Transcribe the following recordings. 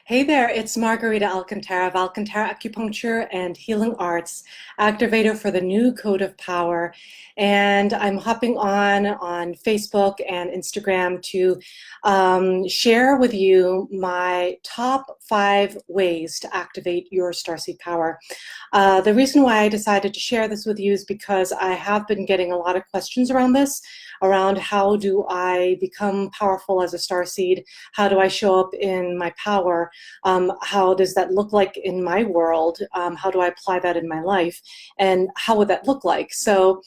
Hey there, it's Margarita Alcantara of Alcantara Acupuncture and Healing Arts, activator for the new Code of Power. And I'm hopping on Facebook and Instagram to share with you my top 5 ways to activate your starseed power. The reason why I decided to share this with you is because I have been getting a lot of questions around this, around how do I become powerful as a starseed? How do I show up in my power? How does that look like in my world? How do I apply that in my life? And how would that look like? So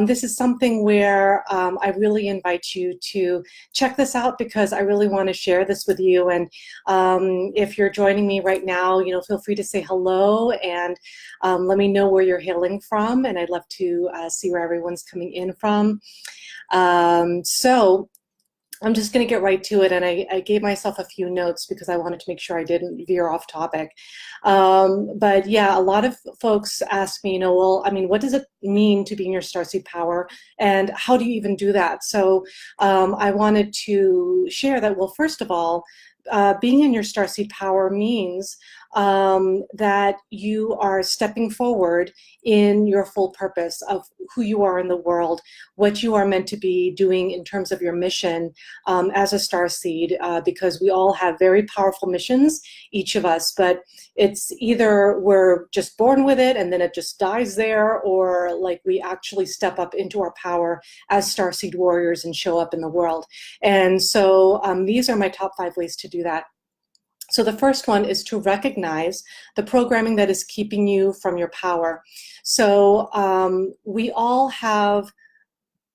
this is something where I really invite you to check this out because I really want to share this with you. And if you're joining me right now, feel free to say hello and let me know where you're hailing from. And I'd love to see where everyone's coming in from. So I'm just going to get right to it, and I gave myself a few notes because I wanted to make sure I didn't veer off topic. But yeah, a lot of folks ask me, well, I mean, what does it mean to be in your starseed power, and how do you even do that? So I wanted to share that, well, first of all, being in your starseed power means that you are stepping forward in your full purpose of who you are in the world, what you are meant to be doing in terms of your mission as a starseed, because we all have very powerful missions, each of us, but it's either we're just born with it and then it just dies there, or like we actually step up into our power as starseed warriors and show up in the world. And so these are my top 5 ways to do that. So the first one is to recognize the programming that is keeping you from your power. So we all have,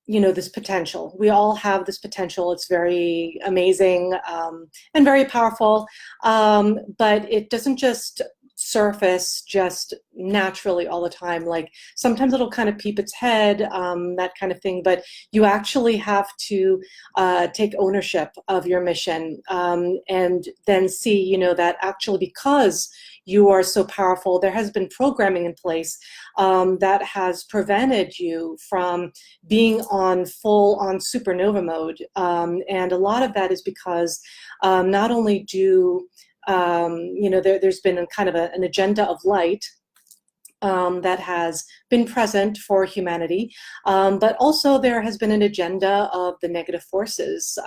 this potential. We all have this potential. It's very amazing and very powerful, but it doesn't just surface just naturally all the time. Like sometimes it'll kind of peep its head, that kind of thing, but you actually have to take ownership of your mission and then see, that actually because you are so powerful, there has been programming in place that has prevented you from being on full-on supernova mode. And a lot of that is because not only do there's been a kind of an agenda of light that has been present for humanity, but also there has been an agenda of the negative forces.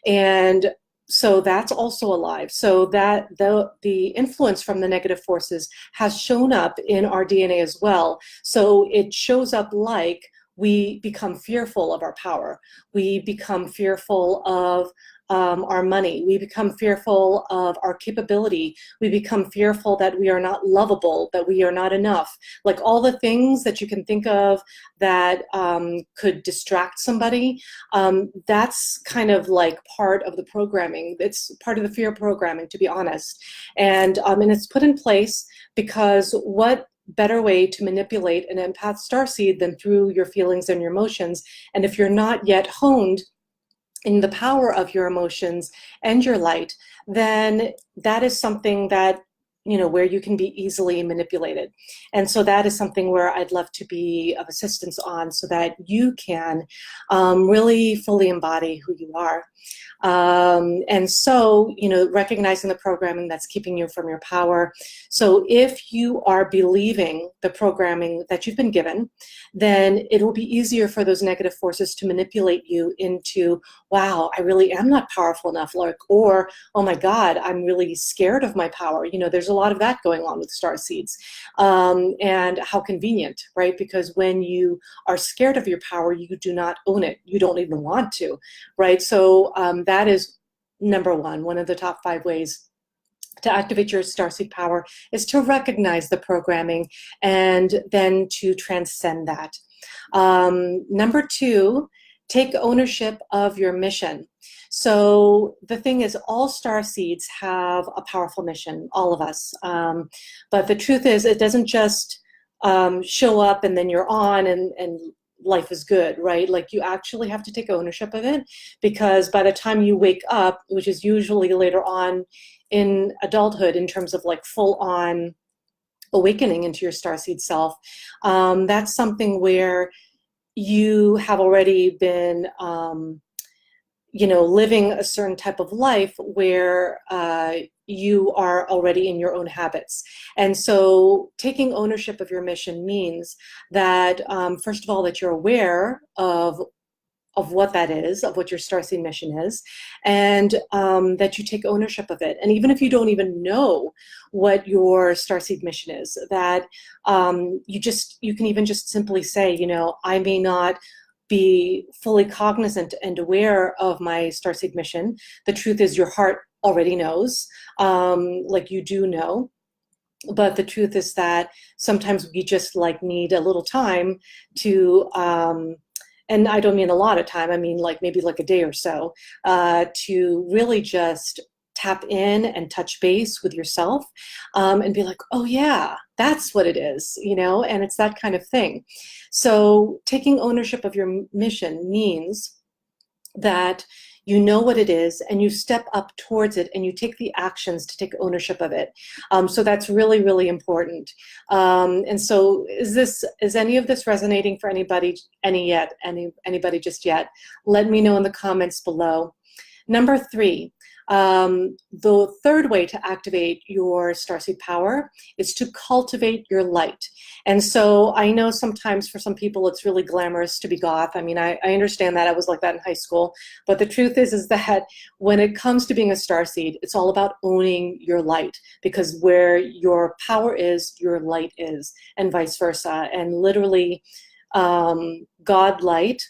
And so that's also alive. So that the influence from the negative forces has shown up in our DNA as well. So it shows up like we become fearful of our power. We become fearful of our money. We become fearful of our capability. We become fearful that we are not lovable, that we are not enough. Like all the things that you can think of that could distract somebody, that's kind of like part of the programming. It's part of the fear programming, to be honest. And it's put in place because what better way to manipulate an empath starseed than through your feelings and your emotions. And if you're not yet honed in the power of your emotions and your light, then that is something that, where you can be easily manipulated. And so that is something where I'd love to be of assistance on so that you can really fully embody who you are. And so, recognizing the programming that's keeping you from your power. So if you are believing the programming that you've been given, then it will be easier for those negative forces to manipulate you into, wow, I really am not powerful enough, or, oh my God, I'm really scared of my power. There's a lot of that going on with starseeds. And how convenient, right? Because when you are scared of your power, you do not own it. You don't even want to, right? So that is number one of the top 5 ways to activate your starseed power is to recognize the programming and then to transcend that. Number 2, take ownership of your mission. So the thing is, all starseeds have a powerful mission, all of us. But the truth is, it doesn't just show up and then you're on and life is good, right? Like you actually have to take ownership of it, because by the time you wake up, which is usually later on in adulthood in terms of like full on awakening into your starseed self, that's something where you have already been living a certain type of life where you are already in your own habits. And so taking ownership of your mission means that, first of all, that you're aware of what that is, of what your Starseed mission is, and that you take ownership of it. And even if you don't even know what your Starseed mission is, that you can even just simply say, I may not be fully cognizant and aware of my Starseed mission. The truth is your heart already knows, like you do know. But the truth is that sometimes we just need a little time to, and I don't mean a lot of time, I mean maybe a day or so, to really just tap in and touch base with yourself, and be like, oh yeah, that's what it is, and it's that kind of thing. So taking ownership of your mission means that you know what it is and you step up towards it and you take the actions to take ownership of it. So that's really, really important. And so is any of this resonating for anybody anybody just yet? Let me know in the comments below. Number 3, the third way to activate your Starseed power is to cultivate your light. And so I know sometimes for some people it's really glamorous to be goth. I mean, I understand that. I was like that in high school. But the truth is that when it comes to being a Starseed, it's all about owning your light, because where your power is, your light is, and vice versa. And literally, God light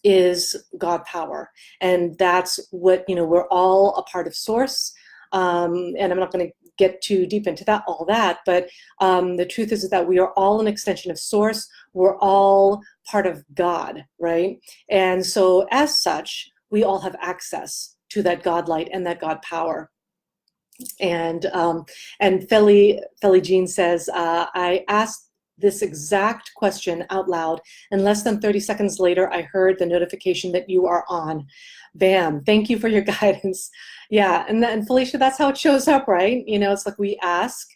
is God power, and that's what we're all a part of Source, and I'm not going to get too deep into all that, but the truth is that we are all an extension of Source. We're all part of God, right? And so as such, we all have access to that God light and that God power. And Feli Jean says, I asked this exact question out loud, and less than 30 seconds later, I heard the notification that you are on. Bam, thank you for your guidance. Yeah, and Felicia, that's how it shows up, right? It's like we ask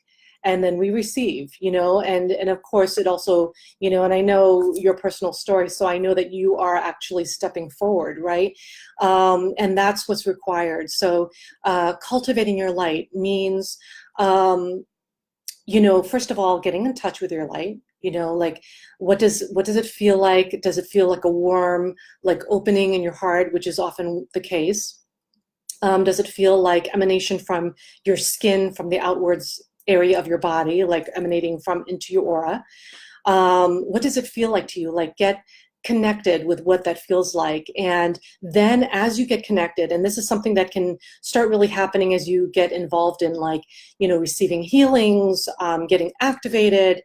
and then we receive, and of course it also, and I know your personal story, so I know that you are actually stepping forward, right? And that's what's required. So cultivating your light means, first of all, getting in touch with your light, what does it feel like? Does it feel like a warm, opening in your heart, which is often the case? Does it feel like emanation from your skin, from the outwards area of your body, like emanating from into your aura? What does it feel like to you? Get connected with what that feels like. And then as you get connected, and this is something that can start really happening as you get involved in receiving healings, getting activated,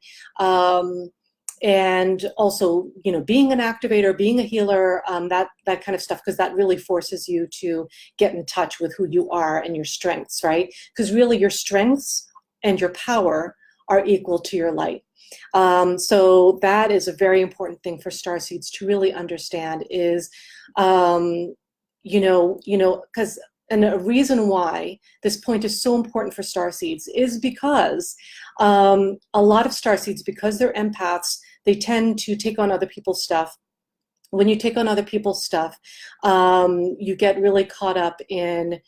and also, being an activator, being a healer, that kind of stuff, because that really forces you to get in touch with who you are and your strengths, right? Because really your strengths and your power are equal to your light. So that is a very important thing for Starseeds to really understand is, because, and a reason why this point is so important for Starseeds is because a lot of Starseeds, because they're empaths, they tend to take on other people's stuff. When you take on other people's stuff, you get really caught up in,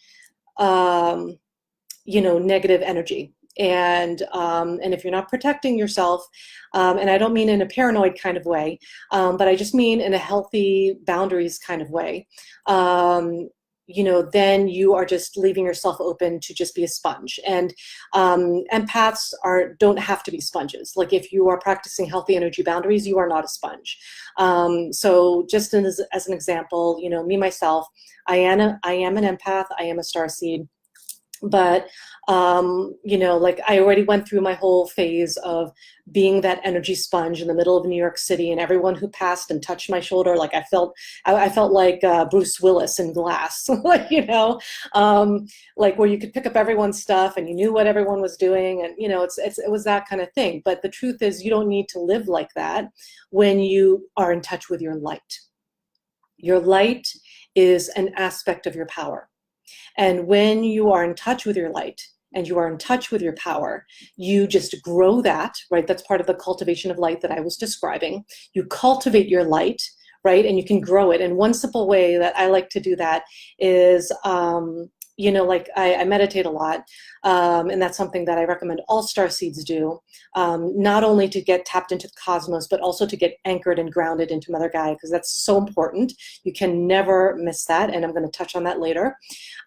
negative energy. And if you're not protecting yourself, and I don't mean in a paranoid kind of way, but I just mean in a healthy boundaries kind of way, then you are just leaving yourself open to just be a sponge. And empaths don't have to be sponges. Like if you are practicing healthy energy boundaries, you are not a sponge. So just as an example, me, myself, I am an empath, I am a Starseed. But, I already went through my whole phase of being that energy sponge in the middle of New York City, and everyone who passed and touched my shoulder, I felt like Bruce Willis in Glass, where you could pick up everyone's stuff and you knew what everyone was doing, and it was that kind of thing. But the truth is, you don't need to live like that when you are in touch with your light. Your light is an aspect of your power. And when you are in touch with your light and you are in touch with your power, you just grow that, right? That's part of the cultivation of light that I was describing. You cultivate your light, right? And you can grow it. And one simple way that I like to do that is, you know, like I meditate a lot, and that's something that I recommend all starseeds do, not only to get tapped into the cosmos, but also to get anchored and grounded into Mother Gaia, because that's so important. You can never miss that, and I'm going to touch on that later.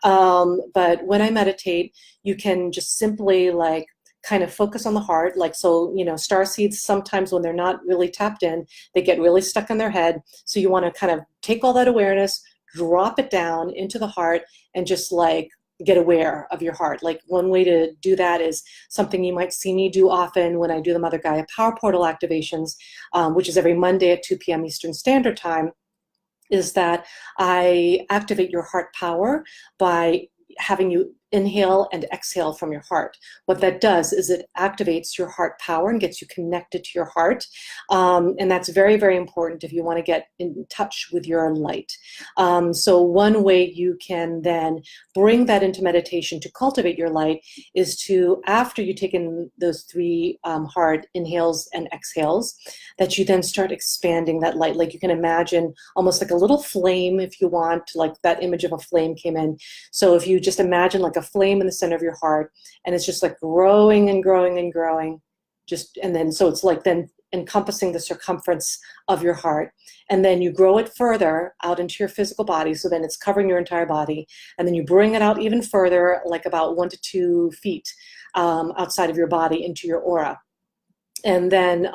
But when I meditate, you can just simply like kind of focus on the heart. Like, so, you know, starseeds, sometimes when they're not really tapped in, they get really stuck in their head. So you want to kind of take all that awareness, drop it down into the heart, and just like get aware of your heart. Like, one way to do that is something you might see me do often when I do the Mother Gaia Power Portal activations, which is every Monday at 2 p.m. Eastern Standard Time, is that I activate your heart power by having you inhale and exhale from your heart. What that does is it activates your heart power and gets you connected to your heart. And that's very, very important if you want to get in touch with your light. So one way you can then bring that into meditation to cultivate your light is to, after you take in those 3 hard inhales and exhales, that you then start expanding that light. Like, you can imagine almost like a little flame, if you want, like that image of a flame came in. So if you just imagine like a flame in the center of your heart, and it's just like growing and growing and growing, just, and then so it's like then encompassing the circumference of your heart, and then you grow it further out into your physical body, so then it's covering your entire body, and then you bring it out even further, like about 1 to 2 feet outside of your body into your aura. And then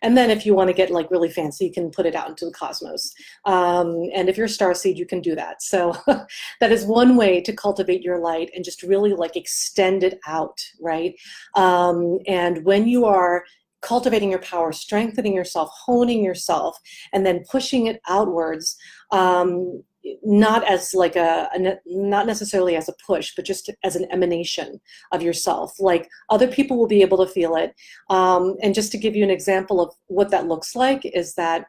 if you want to get like really fancy, you can put it out into the cosmos. And if you're a starseed, you can do that. So that is one way to cultivate your light and just really like extend it out, right? And when you are cultivating your power, strengthening yourself, honing yourself, and then pushing it outwards, not as like not necessarily as a push, but just as an emanation of yourself. Like, other people will be able to feel it. And just to give you an example of what that looks like is that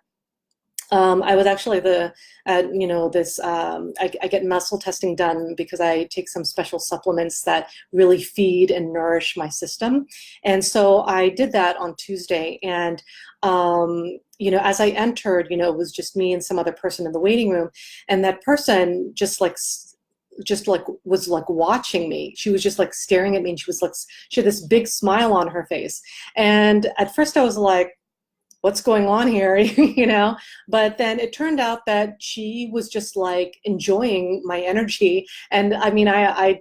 I was actually you know, I get muscle testing done because I take some special supplements that really feed and nourish my system. And so I did that on Tuesday. And, you know, as I entered, you know, it was just me and some other person in the waiting room. And that person just like was like watching me. She was just like staring at me, and she was like, she had this big smile on her face. And at first I was like, what's going on here, you know? But then it turned out that she was just like enjoying my energy. And I mean, I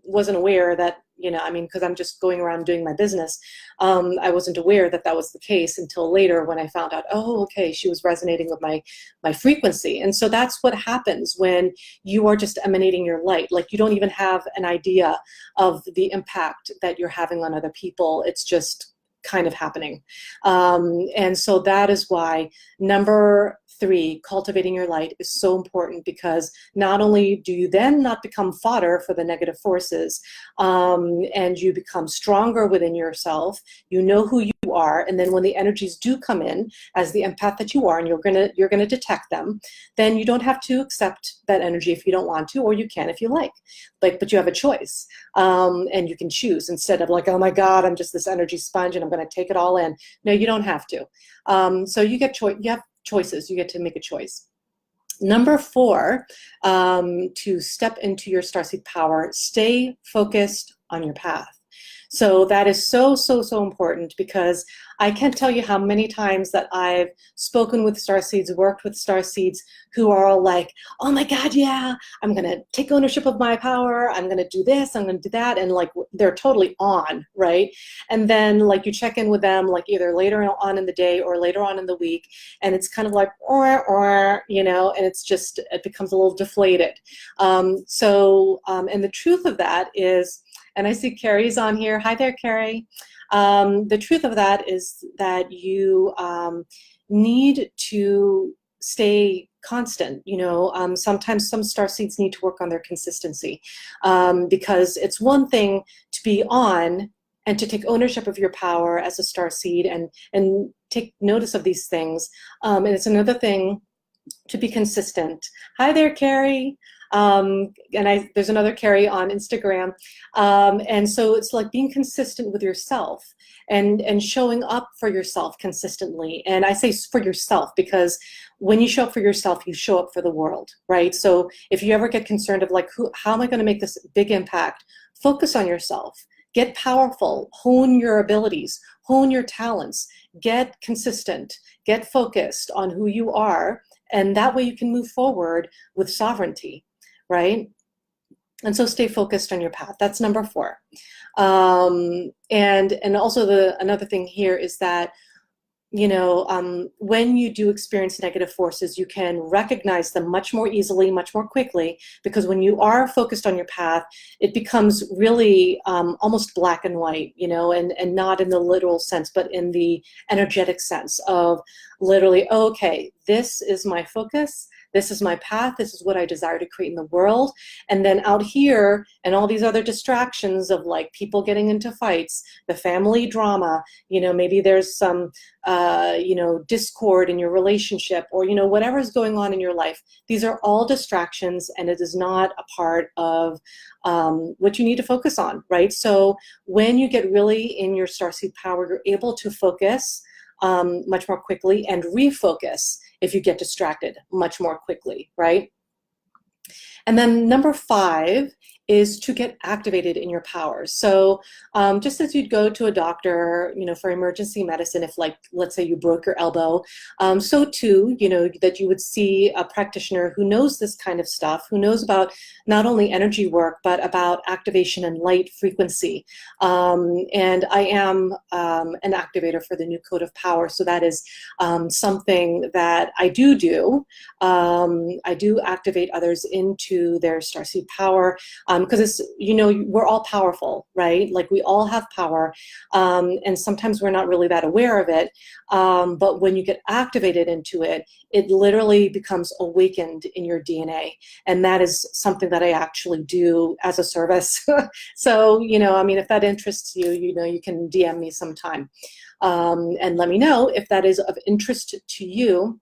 wasn't aware that, you know, I mean, because I'm just going around doing my business. I wasn't aware that that was the case until later, when I found out, oh, okay, she was resonating with my frequency. And so that's what happens when you are just emanating your light. Like, you don't even have an idea of the impact that you're having on other people. It's just kind of happening. And so that is why number 3, cultivating your light, is so important, because not only do you then not become fodder for the negative forces, and you become stronger within yourself, you know who you are, and then when the energies do come in as the empath that you are, and you're gonna detect them, then you don't have to accept that energy if you don't want to, or you can if you like, but you have a choice, and you can choose, instead of like, oh my God, I'm just this energy sponge and I'm going to take it all in. No, you don't have to. So you have choices. You get to make a choice. Number 4, to step into your starseed power, stay focused on your path. So that is so, so, so important, because I can't tell you how many times that I've spoken with starseeds, worked with starseeds who are all like, oh my God, yeah, I'm going to take ownership of my power. I'm going to do this. I'm going to do that. And like, they're totally on, right? And then like, you check in with them, like either later on in the day or later on in the week. And it's kind of like, you know, and it's just, it becomes a little deflated. And the truth of that is, and I see Carrie's on here. Hi there, Carrie. The truth of that is that you need to stay constant. You know, sometimes some starseeds need to work on their consistency, because it's one thing to be on and to take ownership of your power as a starseed and take notice of these things. And it's another thing to be consistent. Hi there, Carrie. And there's another Carrie on Instagram. And so it's like being consistent with yourself and showing up for yourself consistently. And I say for yourself because when you show up for yourself, you show up for the world, right? So if you ever get concerned of like, how am I going to make this big impact? Focus on yourself. Get powerful, hone your abilities, hone your talents, get consistent, get focused on who you are, and that way you can move forward with sovereignty, right? And so stay focused on your path. That's number 4. And also another thing here is that, when you do experience negative forces, you can recognize them much more easily, much more quickly, because when you are focused on your path, it becomes really almost black and white, and not in the literal sense, but in the energetic sense of literally, okay, this is my focus, this is my path, this is what I desire to create in the world. And then out here, and all these other distractions of like people getting into fights, the family drama, maybe there's some discord in your relationship, or whatever's going on in your life. These are all distractions, and it is not a part of what you need to focus on, right? So when you get really in your starseed power, you're able to focus much more quickly and refocus if you get distracted much more quickly, right? And then number 5 is to get activated in your powers. So just as you'd go to a doctor, for emergency medicine, if like, let's say you broke your elbow, so too, that you would see a practitioner who knows this kind of stuff, who knows about not only energy work, but about activation and light frequency. And I am an activator for the New Code of Power. So that is something that I do. I do activate others into their starseed power. Because it's, we're all powerful, right? Like we all have power, and sometimes we're not really that aware of it. But when you get activated into it, it literally becomes awakened in your DNA. And that is something that I actually do as a service. So, if that interests you, you can DM me sometime and let me know if that is of interest to you.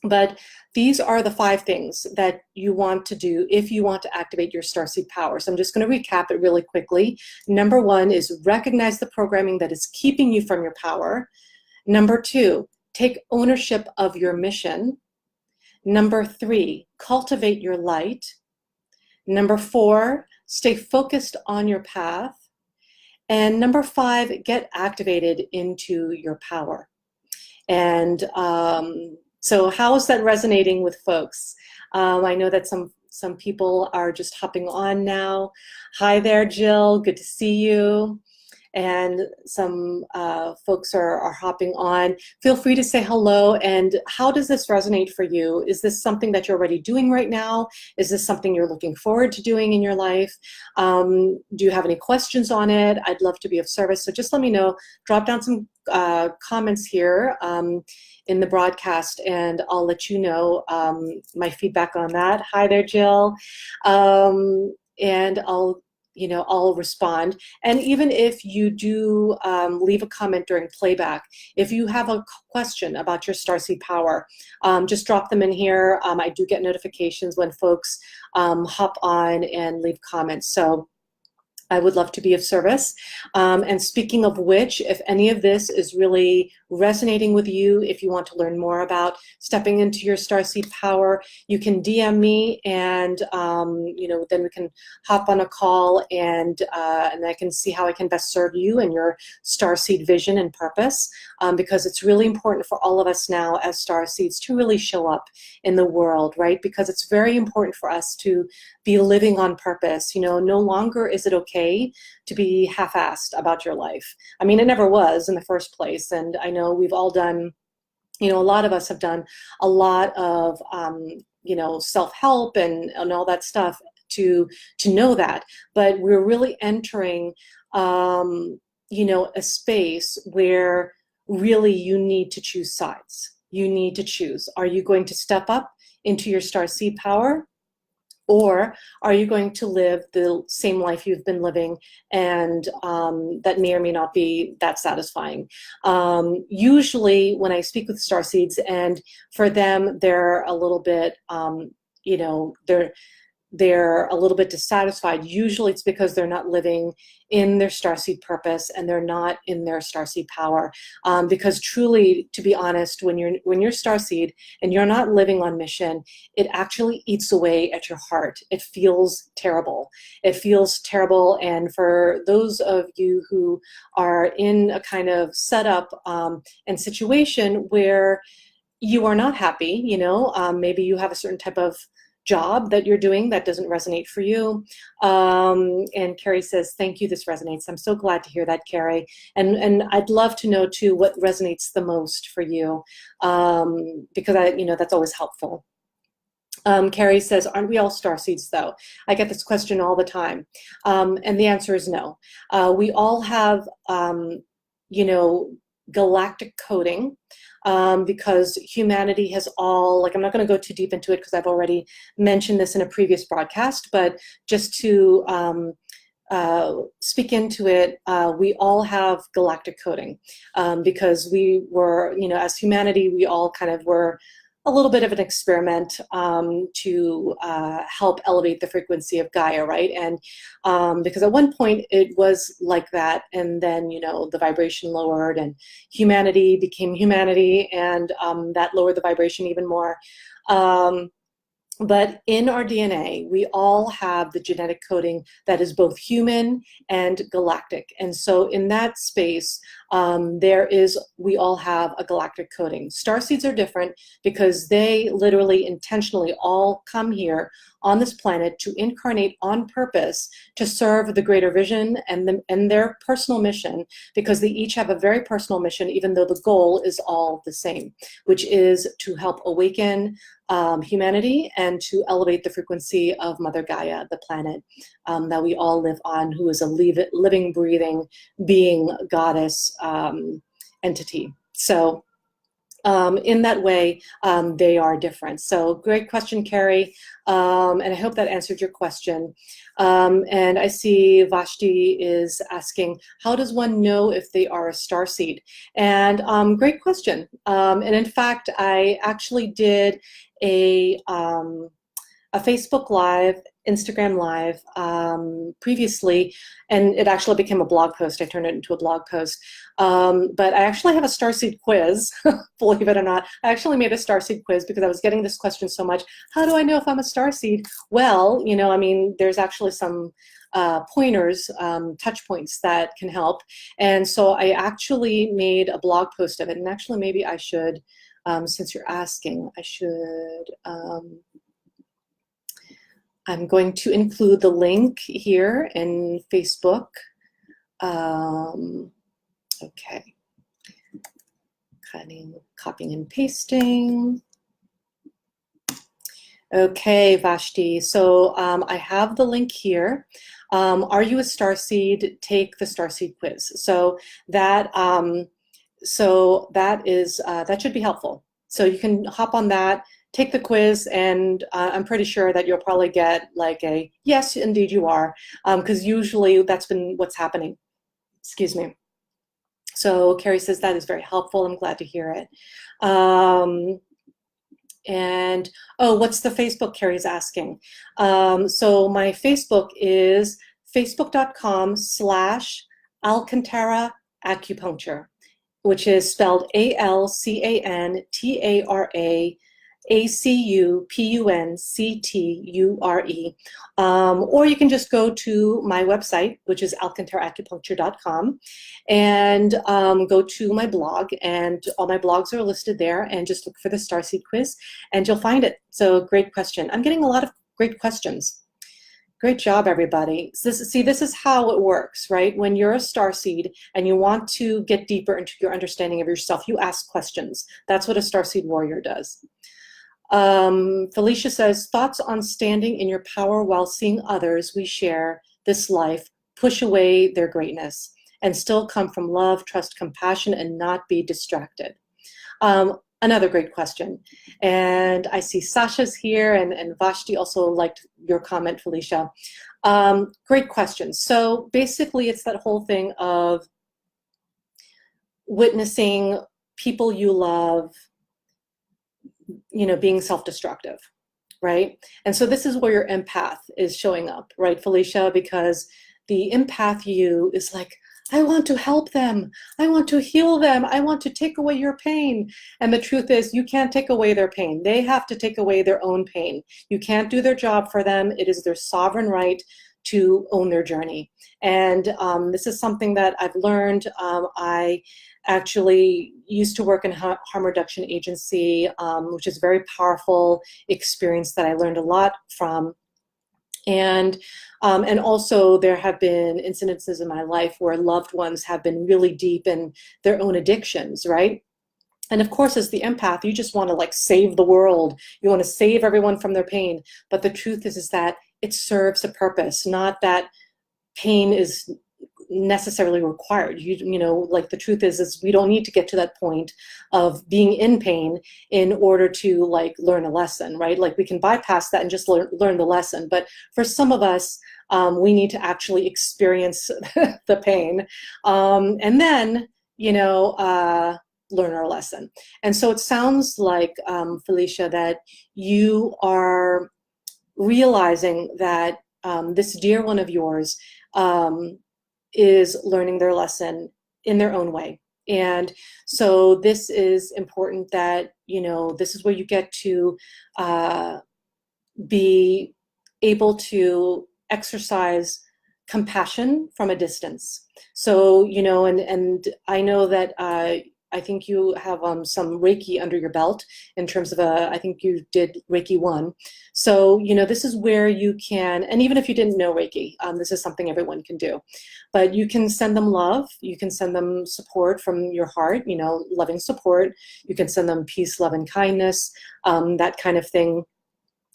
But these are the 5 things that you want to do if you want to activate your starseed power. So I'm just going to recap it really quickly. Number 1 is recognize the programming that is keeping you from your power. Number 2, take ownership of your mission. Number 3, cultivate your light. Number 4, stay focused on your path. And number 5, get activated into your power. And so how is that resonating with folks? I know that some people are just hopping on now. Hi there, Jill. Good to see you. And some folks are hopping on. Feel free to say hello. And how does this resonate for you? Is this something that you're already doing right now? Is this something you're looking forward to doing in your life? Do you have any questions on it? I'd love to be of service. So just let me know. Drop down some comments here in the broadcast, and I'll let you know my feedback on that. Hi there, Jill. And I'll respond. And even if you do leave a comment during playback, if you have a question about your starseed power, just drop them in here. I do get notifications when folks hop on and leave comments. So I would love to be of service. And speaking of which, if any of this is really resonating with you, if you want to learn more about stepping into your starseed power, you can DM me, and then we can hop on a call, and I can see how I can best serve you and your starseed vision and purpose, because it's really important for all of us now as starseeds to really show up in the world, right? Because it's very important for us to be living on purpose. No longer is it okay to be half-assed about your life. I mean, it never was in the first place. And I know we've all done, a lot of us have done a lot of, self-help and all that stuff to know that. But we're really entering, a space where really you need to choose sides. You need to choose. Are you going to step up into your starseed power? Or are you going to live the same life you've been living, and that may or may not be that satisfying? Usually when I speak with starseeds, and for them, they're a little bit, they're a little bit dissatisfied, usually it's because they're not living in their starseed purpose and they're not in their starseed power. Because truly, to be honest, when you're starseed and you're not living on mission, it actually eats away at your heart. It feels terrible. It feels terrible. And for those of you who are in a kind of setup and situation where you are not happy, maybe you have a certain type of job that you're doing that doesn't resonate for you. And Carrie says, thank you, this resonates. I'm so glad to hear that, Carrie. And I'd love to know too what resonates the most for you, because that's always helpful. Carrie says, aren't we all starseeds though? I get this question all the time. And the answer is no. We all have, galactic coding. Because humanity has all, I'm not going to go too deep into it because I've already mentioned this in a previous broadcast, but just to speak into it, we all have galactic coding because we were, as humanity, we all kind of were a little bit of an experiment to help elevate the frequency of Gaia, right? And because at one point it was like that, and then the vibration lowered, and humanity became humanity, and that lowered the vibration even more. But in our DNA, we all have the genetic coding that is both human and galactic. And so in that space, we all have a galactic coding. Starseeds are different because they literally intentionally all come here on this planet to incarnate on purpose to serve the greater vision and their personal mission, because they each have a very personal mission, even though the goal is all the same, which is to help awaken humanity and to elevate the frequency of Mother Gaia, the planet that we all live on, who is a living, breathing being, goddess, entity. So in that way, they are different. So great question, Carrie. And I hope that answered your question. And I see Vashti is asking, how does one know if they are a starseed? And great question. And in fact, I actually did a Facebook Live, Instagram Live previously, and it actually became a blog post. I turned it into a blog post. But I actually have a Starseed Quiz, believe it or not. I actually made a Starseed Quiz because I was getting this question so much. How do I know if I'm a Starseed? Well, there's actually some pointers, touch points that can help. And so I actually made a blog post of it. And actually, maybe I should, since you're asking, I should... I'm going to include the link here in Facebook. Okay, copying and pasting. Okay, Vashti, so I have the link here. Are you a Starseed? Take the Starseed Quiz. So that that should be helpful. So you can hop on that, take the quiz, and I'm pretty sure that you'll probably get like a yes, indeed you are, because usually that's been what's happening. Excuse me. So Carrie says that is very helpful. I'm glad to hear it. And oh, what's the Facebook? Carrie's asking. So my Facebook is facebook.com/Alcantara Acupuncture, which is spelled ALCANTARA-ACUPUNCTURE. Or you can just go to my website, which is alcantaraacupuncture.com, and go to my blog, and all my blogs are listed there, and just look for the Starseed Quiz, and you'll find it. So great question. I'm getting a lot of great questions. Great job, everybody. So this is how it works, right? When you're a starseed and you want to get deeper into your understanding of yourself, you ask questions. That's what a starseed warrior does. Felicia says, thoughts on standing in your power while seeing others we share this life push away their greatness and still come from love, trust, compassion, and not be distracted. Another great question. And I see Sasha's here, and Vashti also liked your comment, Felicia. Great question. So basically, it's that whole thing of witnessing people you love, being self-destructive, right? And so this is where your empath is showing up, right, Felicia? Because the empath you is like, I want to help them. I want to heal them. I want to take away your pain. And the truth is, you can't take away their pain. They have to take away their own pain. You can't do their job for them. It is their sovereign right to own their journey. And this is something that I've learned. I actually used to work in harm reduction agency, which is a very powerful experience that I learned a lot from. And also there have been incidences in my life where loved ones have been really deep in their own addictions, right? And of course, as the empath, you just want to like save the world. You want to save everyone from their pain. But the truth is that it serves a purpose, not that pain is necessarily required. You know, like the truth is we don't need to get to that point of being in pain in order to like learn a lesson, right? Like we can bypass that and just learn the lesson. But for some of us, we need to actually experience the pain, and then, you know, learn our lesson. And so it sounds like, Felicia, that you are realizing that this dear one of yours is learning their lesson in their own way. And so this is important that, you know, this is where you get to be able to exercise compassion from a distance. So, you know, and I know that I think you have some Reiki under your belt in terms of I think you did Reiki 1. So, you know, this is where you can, and even if you didn't know Reiki, this is something everyone can do. But you can send them love. You can send them support from your heart, you know, loving support. You can send them peace, love, and kindness, that kind of thing.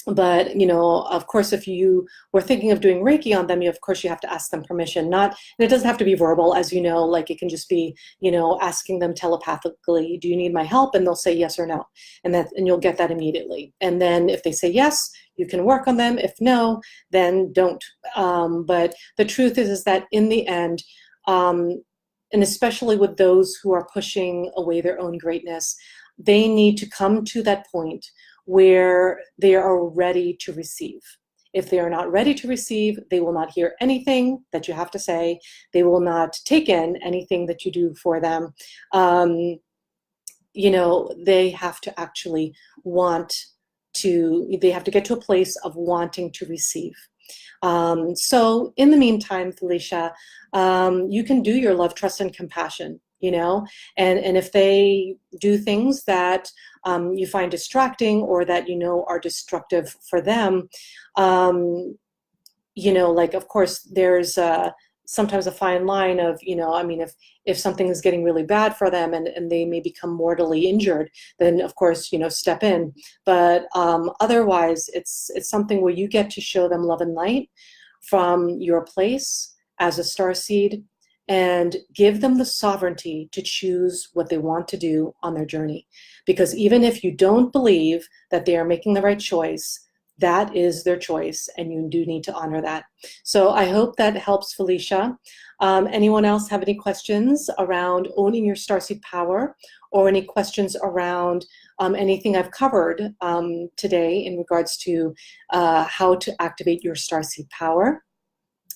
But, you know, of course, if you were thinking of doing Reiki on them, of course, you have to ask them permission. And it doesn't have to be verbal, as you know, like it can just be, you know, asking them telepathically, do you need my help? And they'll say yes or no. And you'll get that immediately. And then if they say yes, you can work on them. If no, then don't. But the truth is that in the end, and especially with those who are pushing away their own greatness, they need to come to that point where they are ready to receive. If they are not ready to receive, they will not hear anything that you have to say. They will not take in anything that you do for them. You know, they have to actually they have to get to a place of wanting to receive. So in the meantime, Felicia, you can do your love, trust, and compassion, you know, and if they do things that you find distracting or that you know are destructive for them, you know, like, of course, there's sometimes a fine line of, you know, I mean, if something is getting really bad for them and they may become mortally injured, then of course, you know, step in. But otherwise, it's something where you get to show them love and light from your place as a starseed and give them the sovereignty to choose what they want to do on their journey. Because even if you don't believe that they are making the right choice, that is their choice, and you do need to honor that. So I hope that helps, Felicia. Anyone else have any questions around owning your starseed power, or any questions around anything I've covered today in regards to how to activate your starseed power?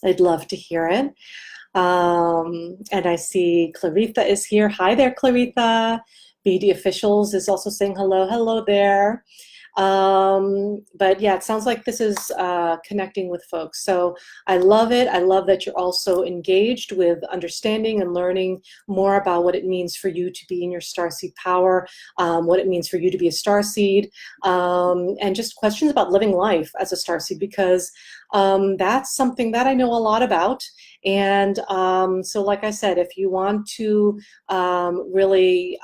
I'd love to hear it. And I see Claritha is here. Hi there, Claritha. BD Officials is also saying hello. Hello there. But yeah, it sounds like this is connecting with folks. So I love it. I love that you're also engaged with understanding and learning more about what it means for you to be in your starseed power, what it means for you to be a starseed, and just questions about living life as a starseed, because that's something that I know a lot about. And so like I said, if you want to really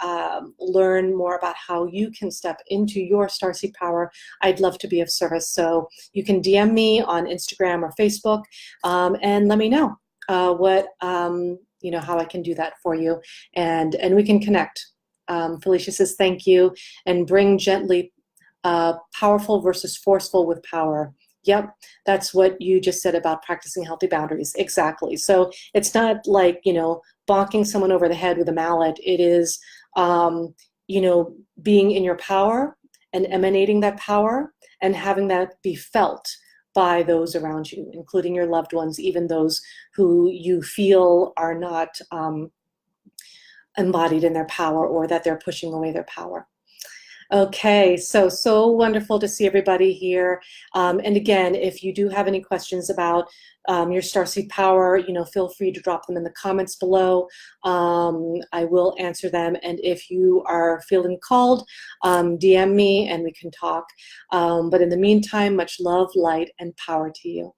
learn more about how you can step into your starseed power, I'd love to be of service. So you can DM me on Instagram or Facebook and let me know what, you know, how I can do that for you, and we can connect. Felicia says, thank you, and bring gently powerful versus forceful with power. Yep, that's what you just said about practicing healthy boundaries. Exactly. So it's not like, you know, bonking someone over the head with a mallet. It is, you know, being in your power and emanating that power and having that be felt by those around you, including your loved ones, even those who you feel are not embodied in their power, or that they're pushing away their power. Okay, so wonderful to see everybody here. And again, if you do have any questions about your starseed power, feel free to drop them in the comments below. I will answer them. And if you are feeling called, DM me and we can talk. But in the meantime, much love, light, and power to you.